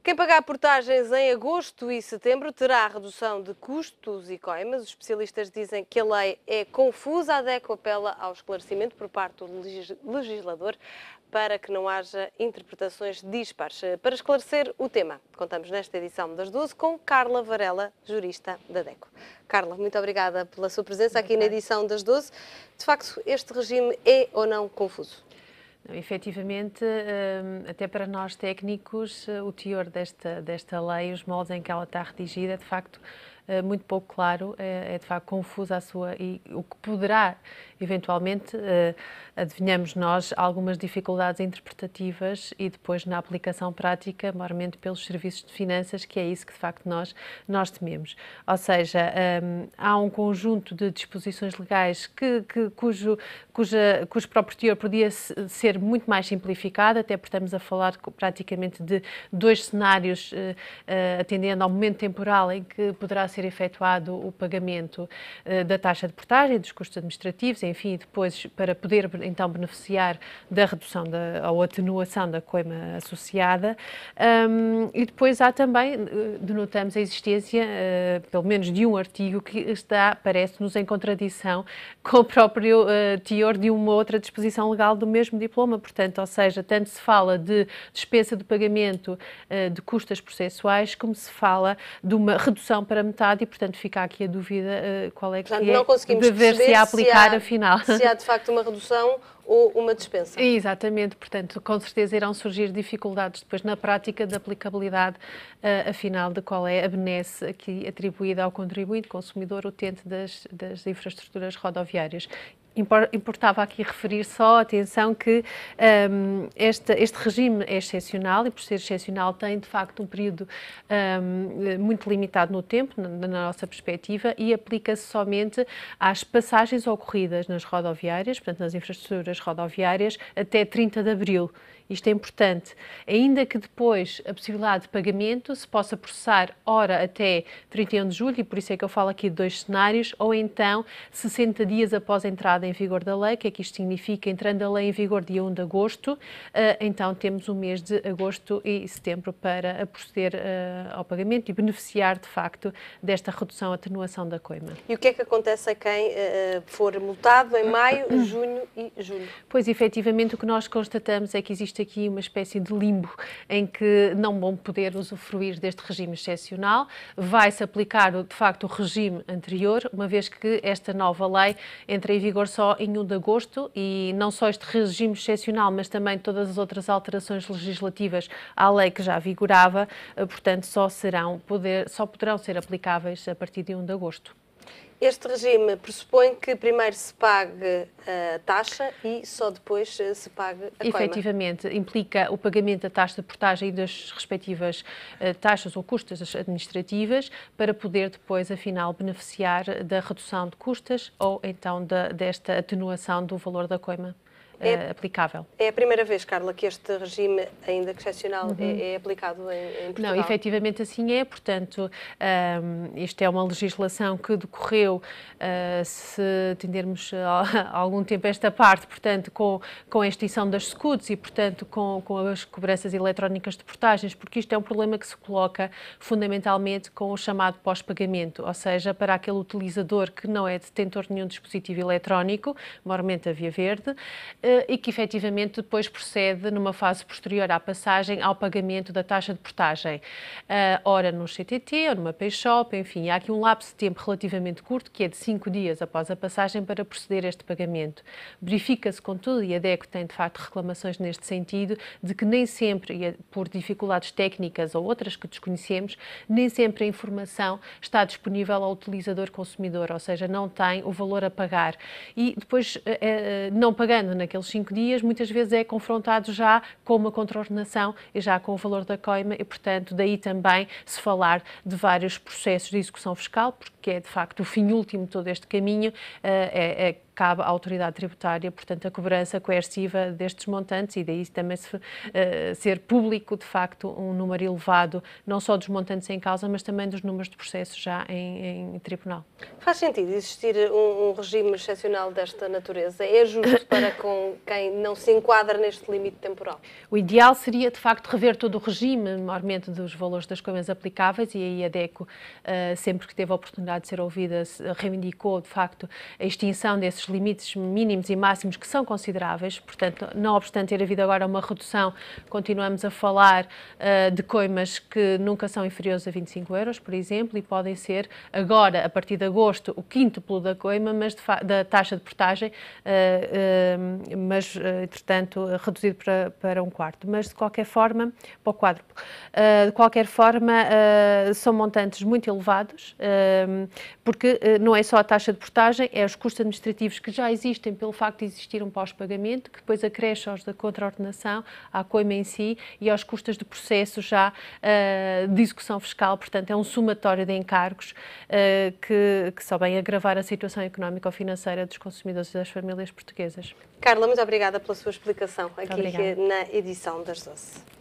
Quem pagar portagens em agosto e setembro terá redução de custos e coimas. Os especialistas dizem que a lei é confusa. A DECO apela ao esclarecimento por parte do legislador para que não haja interpretações dispares. Para esclarecer o tema, contamos nesta edição das 12 com Carla Varela, jurista da DECO. Carla, muito obrigada pela sua presença aqui na edição das 12. De facto, este regime é ou não confuso? Não, efetivamente, até para nós técnicos, o teor desta lei, os moldes em que ela está redigida, é de facto muito pouco claro, é de facto confusa e o que poderá, eventualmente, adivinhamos nós, algumas dificuldades interpretativas e depois na aplicação prática, maiormente pelos serviços de finanças, que é isso que de facto nós tememos. Ou seja, há um conjunto de disposições legais cujo próprio teor podia ser muito mais simplificado, até porque estamos a falar praticamente de dois cenários, atendendo ao momento temporal em que poderá ser efetuado o pagamento da taxa de portagem, dos custos administrativos, enfim, depois para poder então beneficiar da redução ou atenuação da coima associada. E depois há também, denotamos a existência, pelo menos de um artigo que parece-nos em contradição com o próprio teor de uma outra disposição legal do mesmo diploma, portanto, ou seja, tanto se fala de dispensa de pagamento de custas processuais, como se fala de uma redução para metade e, portanto, fica aqui a dúvida qual é que portanto, não conseguimos de ver se aplicar afinal. Se há de facto uma redução ou uma dispensa. Exatamente, portanto, com certeza irão surgir dificuldades depois na prática da aplicabilidade, afinal, de qual é a benesse aqui atribuída ao contribuinte, consumidor, utente das infraestruturas rodoviárias. Importava aqui referir só, atenção, que este regime é excepcional e, por ser excepcional, tem, de facto, um período muito limitado no tempo, na nossa perspectiva, e aplica-se somente às passagens ocorridas nas rodoviárias, portanto, nas infraestruturas rodoviárias, até 30 de abril. Isto é importante, ainda que depois a possibilidade de pagamento se possa processar ora até 31 de julho, e por isso é que eu falo aqui de dois cenários, ou então 60 dias após a entrada em vigor da lei. O que é que isto significa? Entrando a lei em vigor dia 1 de agosto, então temos o mês de agosto e setembro para proceder ao pagamento e beneficiar de facto desta redução, atenuação da coima. E o que é que acontece a quem for multado em maio, junho e julho? Pois, efetivamente, o que nós constatamos é que existe aqui uma espécie de limbo em que não vão poder usufruir deste regime excepcional. Vai-se aplicar, de facto, o regime anterior, uma vez que esta nova lei entra em vigor só em 1 de agosto e não só este regime excepcional, mas também todas as outras alterações legislativas à lei que já vigorava, portanto, só poderão ser aplicáveis a partir de 1 de agosto. Este regime pressupõe que primeiro se pague a taxa e só depois se pague a coima. Efetivamente, implica o pagamento da taxa de portagem e das respectivas taxas ou custas administrativas para poder depois, afinal, beneficiar da redução de custas ou então desta atenuação do valor da coima aplicável. É a primeira vez, Carla, que este regime, ainda que excepcional, é aplicado em Portugal? Não, efetivamente assim é, portanto, isto é uma legislação que decorreu, se atendermos algum tempo esta parte, portanto, com a extinção das SCUDs e, portanto, com as cobranças eletrónicas de portagens, porque isto é um problema que se coloca fundamentalmente com o chamado pós-pagamento, ou seja, para aquele utilizador que não é detentor de nenhum dispositivo eletrónico, maiormente a Via Verde, e que efetivamente depois procede numa fase posterior à passagem ao pagamento da taxa de portagem, ora no CTT ou numa PayShop, enfim, há aqui um lapso de tempo relativamente curto, que é de 5 dias após a passagem para proceder a este pagamento. Verifica-se, contudo, e a DECO tem de facto reclamações neste sentido, de que nem sempre, por dificuldades técnicas ou outras que desconhecemos, nem sempre a informação está disponível ao utilizador consumidor, ou seja, não tem o valor a pagar. E depois, não pagando naqueles 5 dias, muitas vezes é confrontado já com uma contraordenação e já com o valor da coima e, portanto, daí também se falar de vários processos de execução fiscal, porque é, de facto, o fim último de todo este caminho, cabe à autoridade tributária, portanto, a cobrança coerciva destes montantes e daí também ser público, de facto, um número elevado, não só dos montantes em causa, mas também dos números de processos já em tribunal. Faz sentido existir um regime excepcional desta natureza? É justo para com quem não se enquadra neste limite temporal? O ideal seria, de facto, rever todo o regime, maiormente dos valores das coimas aplicáveis, e aí a DECO, sempre que teve a oportunidade de ser ouvida, reivindicou, de facto, a extinção desses limites mínimos e máximos que são consideráveis. Portanto, não obstante ter havido agora uma redução, continuamos a falar de coimas que nunca são inferiores a 25 euros, por exemplo, e podem ser agora, a partir de agosto, o quíntuplo da coima, mas da taxa de portagem, mas, entretanto, reduzido para um quarto. Mas, de qualquer forma, para o quádruplo. De qualquer forma, são montantes muito elevados, porque não é só a taxa de portagem, é os custos administrativos que já existem pelo facto de existir um pós-pagamento, que depois acresce aos da contraordenação, à coima em si, e aos custos de processo já de execução fiscal. Portanto, é um somatório de encargos que só vem agravar a situação económica ou financeira dos consumidores e das famílias portuguesas. Carla, muito obrigada pela sua explicação aqui Obrigada. na edição das 12.